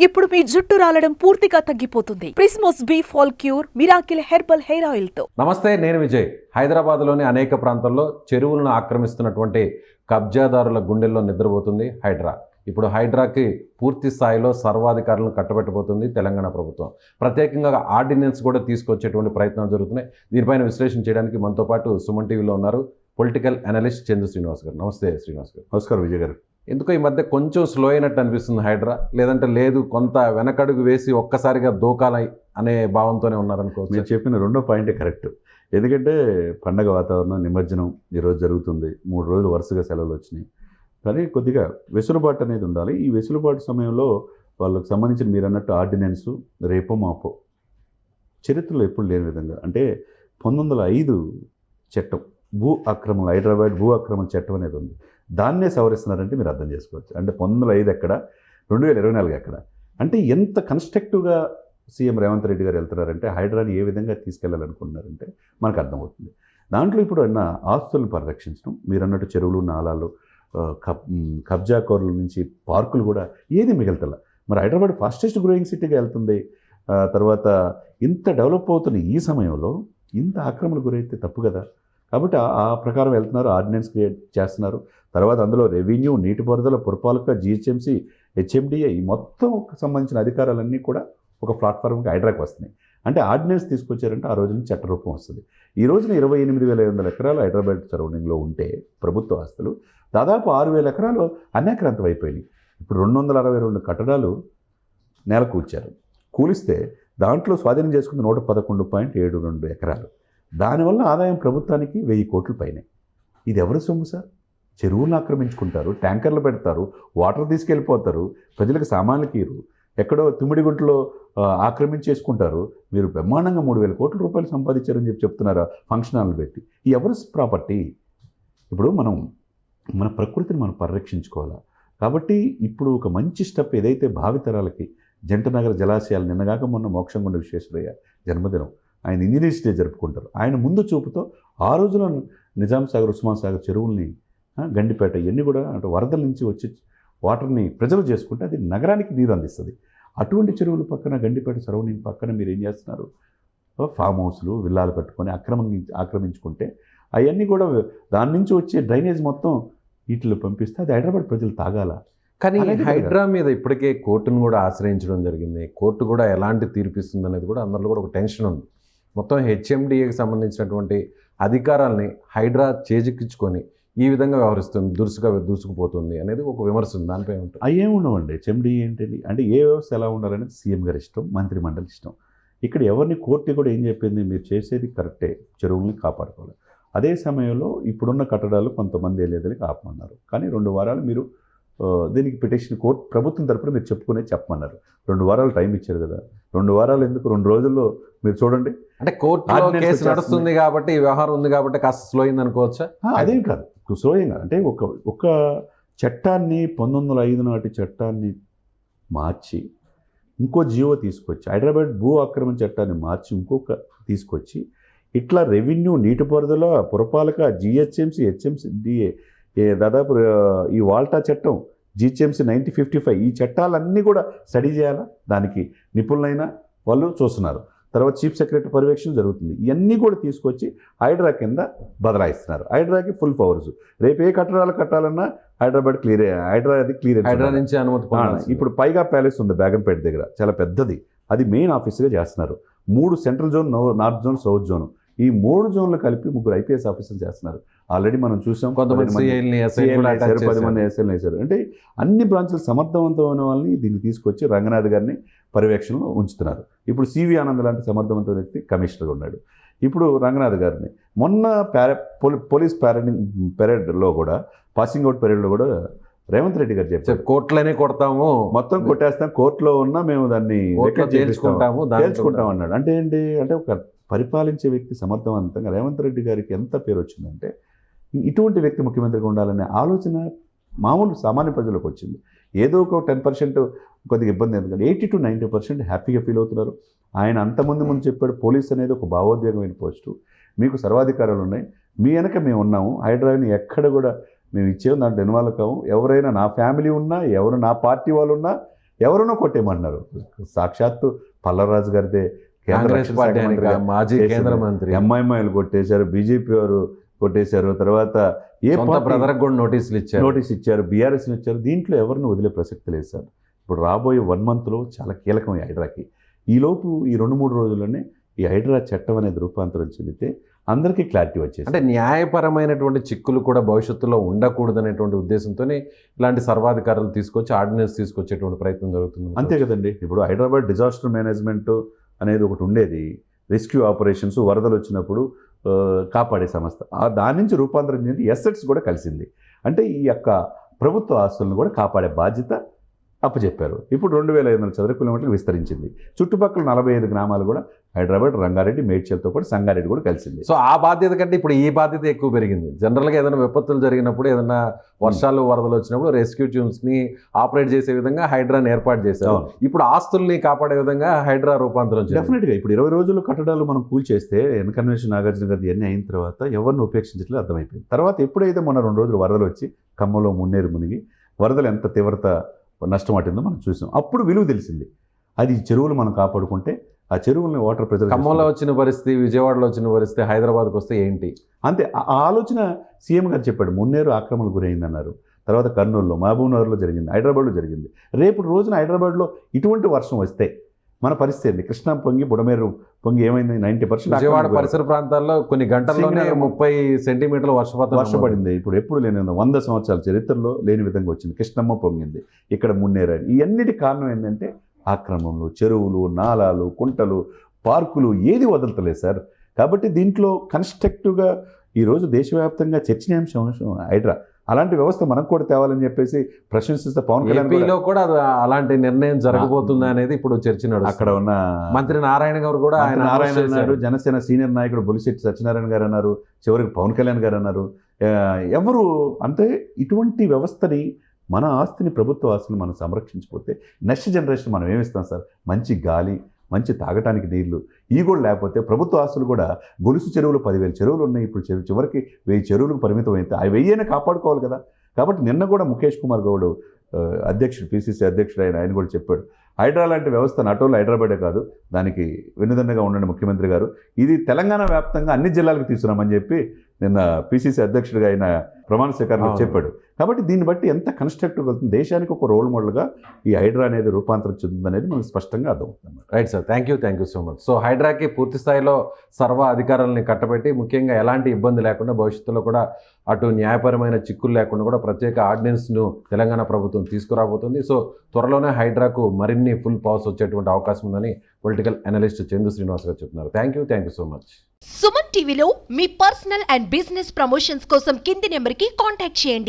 ఇప్పుడు మీ జుట్టు రాలడం పూర్తిగా తగ్గిపోతుంది. ప్రిస్మోస్ B fall cure miracle herbal hair oil తో. నమస్తే, నేను విజయ్. హైదరాబాద్లోని అనేక ప్రాంతాల్లో చెరువులను ఆక్రమిస్తున్నటువంటి కబ్జాదారుల గుండెల్లో నిద్రపోతుంది హైడ్రా. ఇప్పుడు హైడ్రాకి పూర్తి స్థాయిలో సర్వాధికారులను కట్టబెట్టబోతుంది తెలంగాణ ప్రభుత్వం. ప్రత్యేకంగా ఆర్డినెన్స్ కూడా తీసుకొచ్చేటువంటి ప్రయత్నాలు జరుగుతున్నాయి. దీనిపైన విశ్లేషణ చేయడానికి మనతో పాటు సుమన్ టీవీలో ఉన్నారు పొలిటికల్ అనలిస్ట్ చందు శ్రీనివాస్ గారు. నమస్తే శ్రీనివాస్ గారు. నమస్కారం విజయ్ గారు. ఎందుకో ఈ మధ్య కొంచెం స్లో అయినట్టు అనిపిస్తుంది హైడ్రా, లేదంటే లేదు కొంత వెనకడుగు వేసి ఒక్కసారిగా దూకాలి అనే భావంతోనే ఉన్నారనుకోవచ్చు. మీరు చెప్పిన రెండో పాయింటే కరెక్ట్. ఎందుకంటే పండగ వాతావరణం, నిమజ్జనం ఈరోజు జరుగుతుంది. 3 రోజులు వరుసగా సెలవులు వచ్చినాయి. కానీ కొద్దిగా వెసులుబాటు అనేది ఉండాలి. ఈ వెసులుబాటు సమయంలో వాళ్ళకి సంబంధించిన మీరు అన్నట్టు ఆర్డినెన్సు రేపో మాపో చరిత్రలో ఎప్పుడు లేని విధంగా, అంటే 1905 చట్టం భూ అక్రమం, హైదరాబాద్ భూ అక్రమం చట్టం అనేది ఉంది. దాన్నే సవరిస్తున్నారంటే మీరు అర్థం చేసుకోవచ్చు. అంటే 1905 ఎక్కడ, 2024 ఎక్కడ, అంటే ఎంత కన్స్ట్రక్టివ్గా సీఎం రేవంత్ రెడ్డి గారు వెళ్తున్నారంటే హైడ్రాని ఏ విధంగా తీసుకెళ్లాలనుకుంటున్నారంటే మనకు అర్థమవుతుంది. దాంట్లో ఇప్పుడు అన్న ఆస్తులను పరిరక్షించడం, మీరు అన్నట్టు చెరువులు, నాలాలు, కబ్జాకోరుల నుంచి పార్కులు కూడా ఏది మిగలుతల. మరి హైదరాబాద్ ఫాస్టెస్ట్ గ్రోయింగ్ సిటీగా వెళ్తుంది. తర్వాత ఇంత డెవలప్ అవుతున్న ఈ సమయంలో ఇంత ఆక్రమణకు గురైతే తప్పు కదా. కాబట్టి ఆ ప్రకారం వెళ్తున్నారు, ఆర్డినెన్స్ క్రియేట్ చేస్తున్నారు. తర్వాత అందులో రెవెన్యూ, నీటిపారుదల, పురపాలక, జిహెచ్ఎంసీ, హెచ్ఎండిఏ ఈ మొత్తం సంబంధించిన అధికారాలన్నీ కూడా ఒక ప్లాట్ఫామ్కి హైడ్రాకి వస్తున్నాయి. అంటే ఆర్డినెన్స్ తీసుకొచ్చారంటే ఆ రోజు నుంచి చట్టరూపం వస్తుంది. ఈ రోజున 28,500 ఎకరాలు హైదరాబాద్ సరౌండింగ్లో ఉంటే ప్రభుత్వ ఆస్తులు దాదాపు 6,000 ఎకరాలు అన్యాక్రాంతం అయిపోయినాయి. ఇప్పుడు 262 కట్టడాలు నేల కూల్చారు. కూలిస్తే దాంట్లో స్వాధీనం చేసుకుంది 111.72 ఎకరాలు. దానివల్ల ఆదాయం ప్రభుత్వానికి 1000 కోట్ల పైనే. ఇది ఎవరి సొమ్ము సార్? చెరువులను ఆక్రమించుకుంటారు, ట్యాంకర్లు పెడతారు, వాటర్ తీసుకెళ్ళిపోతారు, ప్రజలకు సామాన్లకి ఇరు, ఎక్కడో తుమ్మిడిగుంటలో ఆక్రమించేసుకుంటారు. మీరు బ్రహ్మాండంగా 3,000 కోట్ల రూపాయలు సంపాదించారని చెప్తున్నారు ఫంక్షన్ హాల్ని పెట్టి. ఈ ఎవరి ప్రాపర్టీ? ఇప్పుడు మన ప్రకృతిని మనం పరిరక్షించుకోవాలి. కాబట్టి ఇప్పుడు ఒక మంచి స్టెప్ ఏదైతే భావితరాలకి జంటనగర్ జలాశయాలు, నిన్నగాక మొన్న మోక్షంగుండ విశ్వేశ్వరయ్య జన్మదినం, ఆయన ఇంజనీర్స్ డే జరుపుకుంటారు. ఆయన ముందు చూపుతో ఆ రోజున నిజాం సాగర్, ఉస్మాన్ సాగర్ చెరువుల్ని, గండిపేట ఇవన్నీ కూడా అంటే వరదల నుంచి వచ్చి వాటర్ని ప్రిజర్వ్ చేసుకుంటే అది నగరానికి నీరు అందిస్తుంది. అటువంటి చెరువుల పక్కన, గండిపేట సరౌండింగ్ పక్కన మీరు ఏం చేస్తున్నారు? ఫామ్ హౌస్లు, విల్లాలు కట్టుకొని ఆక్రమించుకుంటే అవన్నీ కూడా దాని నుంచి వచ్చే డ్రైనేజ్ మొత్తం వీటిలో పంపిస్తే అది హైదరాబాద్ ప్రజలు తాగాల. కానీ హైడ్రా మీద ఇప్పటికే కోర్టును కూడా ఆశ్రయించడం జరిగింది. కోర్టు కూడా ఎలాంటి తీర్పు ఇస్తుంది అనేది కూడా అందరిలో కూడా ఒక టెన్షన్ ఉంది. మొత్తం హెచ్ఎండిఏకి సంబంధించినటువంటి అధికారాలని హైడ్రా చేజిక్కించుకొని ఈ విధంగా వ్యవహరిస్తుంది, దూసుకుపోతుంది అనేది ఒక విమర్శ ఉంది. దానిపై ఉంటుంది. అవి ఏమి ఉండవండి. హెచ్ఎండిఏ ఏంటండి అంటే ఏ వ్యవస్థ ఎలా ఉండాలనేది సీఎం గారి ఇష్టం, మంత్రి మండలి ఇష్టం. ఇక్కడ ఎవరిని కోర్టు కూడా ఏం చెప్పింది, మీరు చేసేది కరెక్టే, చెరువుల్ని కాపాడుకోవాలి. అదే సమయంలో ఇప్పుడున్న కట్టడాలు కొంతమంది వెళ్ళేదని ఆపమన్నారు. కానీ 2 వారాలు మీరు దీనికి పిటిషన్ కోర్టు ప్రభుత్వం తరపున మీరు చెప్పమన్నారు. 2 వారాలు టైం ఇచ్చారు కదా. 2 వారాలు ఎందుకు? 2 రోజుల్లో మీరు చూడండి. అంటే కోర్టులో కేసు నడుస్తుంది కాబట్టి, వ్యవహారం ఉంది కాబట్టి కాస్త స్లో అయింది అనుకోవచ్చా? అదేం కాదు, స్లోయింగ్ అంటే ఒక చట్టాన్ని 1905 నాటి చట్టాన్ని మార్చి ఇంకో జీవో తీసుకొచ్చి, హైదరాబాద్ భూ ఆక్రమణ చట్టాన్ని మార్చి ఇంకొక తీసుకొచ్చి, ఇట్లా రెవెన్యూ, నీటిపారుదల, పురపాలక, జిహెచ్ఎంసీ, హెచ్ఎండిఏ, దాదాపు ఈ వాల్టా చట్టం, జిహెచ్ఎంసీ 1955 ఈ చట్టాలన్నీ కూడా స్టడీ చేయాలా. దానికి నిపుణులైన వాళ్ళు చూస్తున్నారు. తర్వాత చీఫ్ సెక్రటరీ పర్యవేక్షణ జరుగుతుంది. ఇవన్నీ కూడా తీసుకొచ్చి హైడ్రా కింద బదలాయిస్తున్నారు. హైడ్రాకి ఫుల్ పవర్స్. రేపు ఏ కట్టడాలు కట్టాలన్నా హైదరాబాద్ క్లియర్ హైడ్రా నుంచి అనుమతి. ఇప్పుడు పైగా ప్యాలెస్ ఉంది బేగంపేట దగ్గర, చాలా పెద్దది. అది మెయిన్ ఆఫీస్గా చేస్తున్నారు. 3 central zone, north zone, south zone, ఈ 3 జోన్లు కలిపి 3 ఐపీఎస్ ఆఫీసర్లు చేస్తున్నారు. ఆల్రెడీ మనం చూసాం. 10 మంది ఎస్ఎల్ని వేశారు. అంటే అన్ని బ్రాంచ్లు సమర్థవంతమైన వాళ్ళని దీన్ని తీసుకొచ్చి రంగనాథ్ గారిని పర్యవేక్షణలో ఉంచుతున్నారు. ఇప్పుడు సివి ఆనంద్ లాంటి సమర్థవంతమైన వ్యక్తి కమిషనర్గా ఉన్నాడు. ఇప్పుడు రంగనాథ్ గారిని మొన్న పోలీస్ పెరేడ్లో కూడా, పాసింగ్ అవుట్ పెరేడ్లో కూడా రేవంత్ రెడ్డి గారు చెప్పారు, కోర్టులోనే కొడతాము, మొత్తం కొట్టేస్తాం, కోర్టులో ఉన్నా మేము దాన్ని తేల్చుకుంటాం అన్నాడు. అంటే ఏంటి అంటే ఒక పరిపాలించే వ్యక్తి సమర్థవంతంగా రేవంత్ రెడ్డి గారికి ఎంత పేరు వచ్చిందంటే ఇటువంటి వ్యక్తి ముఖ్యమంత్రిగా ఉండాలనే ఆలోచన మామూలు సామాన్య ప్రజలకు వచ్చింది. ఏదో ఒక 10% కొద్దిగా ఇబ్బంది, ఎందుకంటే 80 to 90% హ్యాపీగా ఫీల్ అవుతున్నారు. ఆయన అంతమంది చెప్పాడు, పోలీస్ అనేది ఒక భావోద్వేగమైన పోస్టు, మీకు సర్వాధికారాలు ఉన్నాయి, మీ వెనక మేము ఉన్నాము, హైడ్రాని ఎక్కడ కూడా మేము ఇచ్చేము, దాంట్లో ఇన్వాల్వ్ కావు, ఎవరైనా నా ఫ్యామిలీ ఉన్నా, ఎవరు నా పార్టీ వాళ్ళు ఉన్నా ఎవరినో కొట్టేయమంటున్నారు. సాక్షాత్తు పల్లవరాజు గారిదే కేంద్ర కాంగ్రెస్ రక్షణ పార్టీ శాఖ అని మంత్రిగా మాజీ చేసింది. కేంద్ర మంత్రి ఎంఐఎంఐలు కొట్టేశారు, బీజేపీ వారు కొట్టేశారు, తర్వాత ఏ సొంత పార్టీ బ్రదర్కి కూడా నోటీసులు ఇచ్చారు. నోటీస్ ఇచ్చారు, బీఆర్ఎస్ని ఇచ్చారు. దీంట్లో ఎవరిని వదిలే ప్రసక్తి లేదు సార్. ఇప్పుడు రాబోయే 1 monthలో చాలా కీలకం ఈ హైడ్రాకి. ఈలోపు ఈ 2-3 రోజుల్లోనే ఈ హైడ్రా చట్టం అనేది రూపాంతరం చెందితే అందరికీ క్లారిటీ వచ్చేసి అంటే న్యాయపరమైనటువంటి చిక్కులు కూడా భవిష్యత్తులో ఉండకూడదనేటువంటి ఉద్దేశంతోనే ఇలాంటి సర్వాధికారులు తీసుకొచ్చి ఆర్డినెన్స్ తీసుకొచ్చేటువంటి ప్రయత్నం జరుగుతుంది. అంతే కదండి. ఇప్పుడు హైదరాబాద్ డిజాస్టర్ మేనేజ్మెంట్ అనేది ఒకటి ఉండేది, రెస్క్యూ ఆపరేషన్స్, వరదలు వచ్చినప్పుడు కాపాడే సంస్థ. దాని నుంచి రూపాంతరం చెంది ఎసెట్స్ కూడా కలిసింది. అంటే ఈ యొక్క ప్రభుత్వ ఆస్తులను కూడా కాపాడే బాధ్యత అప్పచెప్పారు. ఇప్పుడు 2500 చదరపు కిలోమీటర్లు విస్తరించింది. చుట్టుపక్కల 45 గ్రామాలు కూడా హైదరాబాద్, రంగారెడ్డి, మేడ్చల్తో పాటు సంగారెడ్డి కూడా కలిసింది. సో ఆ బాధ్యత కంటే ఇప్పుడు ఈ బాధ్యత ఎక్కువ పెరిగింది. జనరల్గా ఏదైనా విపత్తులు జరిగినప్పుడు, ఏదైనా వర్షాలు వరదలు వచ్చినప్పుడు రెస్క్యూ టీమ్స్ని ఆపరేట్ చేసే విధంగా హైడ్రాని ఏర్పాటు చేశారు. ఇప్పుడు ఆస్తుల్ని కాపాడే విధంగా హైడ్రా రూపాంతరం చెందింది. డెఫినెట్గా ఇప్పుడు 20 రోజులు కట్టడాలు మనం కూల్చేస్తే ఎన్కన్వెన్షన్ నాగార్జున గారి ఇవన్నీ అయిన తర్వాత ఎవరిని ఉపేక్షించట్లేదు అర్థమైపోయింది. తర్వాత ఎప్పుడైతే మొన్న 2 రోజులు వరదలు వచ్చి ఖమ్మంలో మున్నేరు మునిగి వరదలు ఎంత తీవ్రత నష్టం పట్టిందో మనం చూసాం. అప్పుడు విలువ తెలిసింది. అది చెరువులు మనం కాపాడుకుంటే ఆ చెరువుల్ని వాటర్ ప్రెజర్. ఖమ్మంలో వచ్చిన పరిస్థితి, విజయవాడలో వచ్చిన పరిస్థితి, హైదరాబాద్కి వస్తే ఏంటి? అంతే. ఆ ఆలోచన సీఎం గారు చెప్పాడు. మున్నేరు ఆక్రమణకు గురైందన్నారు. తర్వాత కర్నూలులో, మహబూబ్నగర్లో జరిగింది, హైదరాబాద్లో జరిగింది. రేపు రోజున హైదరాబాద్లో ఇటువంటి వర్షం వస్తే మన పరిస్థితి ఏంటి? కృష్ణా పొంగి, బుడమేరు పొంగి ఏమైంది? 90% విజయవాడ పరిసర ప్రాంతాల్లో కొన్ని గంటల్లోనే 30 సెంటీమీటర్ల వర్షపాతం పడింది. ఇప్పుడు ఎప్పుడు లేని 100 సంవత్సరాల చరిత్రలో లేని విధంగా వచ్చింది. కృష్ణమ్మ పొంగింది, ఇక్కడ మున్నేరు. ఇవన్నిటి కారణం ఏంటంటే ఆక్రమణలు, చెరువులు, నాలాలు, కుంటలు, పార్కులు ఏది వదలతలేదు సార్. కాబట్టి దీంట్లో కన్స్ట్రక్టివ్గా ఈరోజు దేశవ్యాప్తంగా చర్చనీయాంశం హైడ్రా. అలాంటి వ్యవస్థ మనకు కూడా తేవాలని చెప్పేసి ప్రశంసిస్తే పవన్ కళ్యాణ్ ఏపీలో కూడా అలాంటి నిర్ణయం జరగబోతుంది అనేది ఇప్పుడు చర్చ నడుస్తుంది. అక్కడ ఉన్న మంత్రి నారాయణ గారు కూడా నారాయణ అన్నారు, జనసేన సీనియర్ నాయకుడు బొలిశెట్టి సత్యనారాయణ గారు అన్నారు, చివరికి పవన్ కళ్యాణ్ గారు అన్నారు. ఎవరు అంటే ఇటువంటి వ్యవస్థని, మన ఆస్తిని, ప్రభుత్వ ఆస్తిని మనం సంరక్షించిపోతే నెక్స్ట్ జనరేషన్ మనం ఏమిస్తాం సార్? మంచి గాలి, మంచి తాగటానికి నీళ్లు. ఈ కూడా లేకపోతే ప్రభుత్వ ఆస్తులు కూడా గొలుసు చెరువులు 10,000 చెరువులు ఉన్నాయి. ఇప్పుడు చివరికి 1000 చెరువులకు పరిమితం అయితే ఆ 1000 కాపాడుకోవాలి కదా. కాబట్టి నిన్న కూడా ముఖేష్ కుమార్ గౌడ్ అధ్యక్షుడు, పిసిసి అధ్యక్షుడు, ఆయన కూడా చెప్పాడు, హైడ్రా లాంటి వ్యవస్థ నాటోళ్ళు హైదరాబాదే కాదు, దానికి వెన్నుదన్నుగా ఉండండి ముఖ్యమంత్రి గారు, ఇది తెలంగాణ వ్యాప్తంగా అన్ని జిల్లాలకు తీసుకురామని చెప్పి నిన్న పిసిసి అధ్యక్షుడిగా ఆయన ప్రమాణ స్వీకారంలో చెప్పాడు. కాబట్టి దీన్ని బట్టి ఎంత కన్స్ట్రక్టివ్ అవుతుంది, దేశానికి ఒక రోల్ మోడల్గా ఈ హైడ్రా అనేది రూపాంతరం చెందుతుంది అనేది మనకు స్పష్టంగా అర్థమవుతుంది. Right sir, thank you so much. So హైడ్రాకి పూర్తి స్థాయిలో సర్వ అధికారాలని కట్టబెట్టి, ముఖ్యంగా ఎలాంటి ఇబ్బంది లేకుండా భవిష్యత్తులో కూడా అటు న్యాయపరమైన చిక్కులు లేకుండా కూడా ప్రత్యేక ఆర్డినెన్స్ను తెలంగాణ ప్రభుత్వం తీసుకురాబోతుంది. సో త్వరలోనే హైడ్రాకు మరిన్ని ఫుల్ పవర్స్ వచ్చేటువంటి అవకాశం ఉందని పొలిటికల్ అనలిస్ట్ చందు శ్రీనివాస్ గారు చెప్తున్నారు. Thank you so much. Suman టీవీలో మీ పర్సనల్ అండ్ బిజినెస్ ప్రమోషన్స్ కోసం కింది నెంబర్కి కాంటాక్ట్ చేయండి.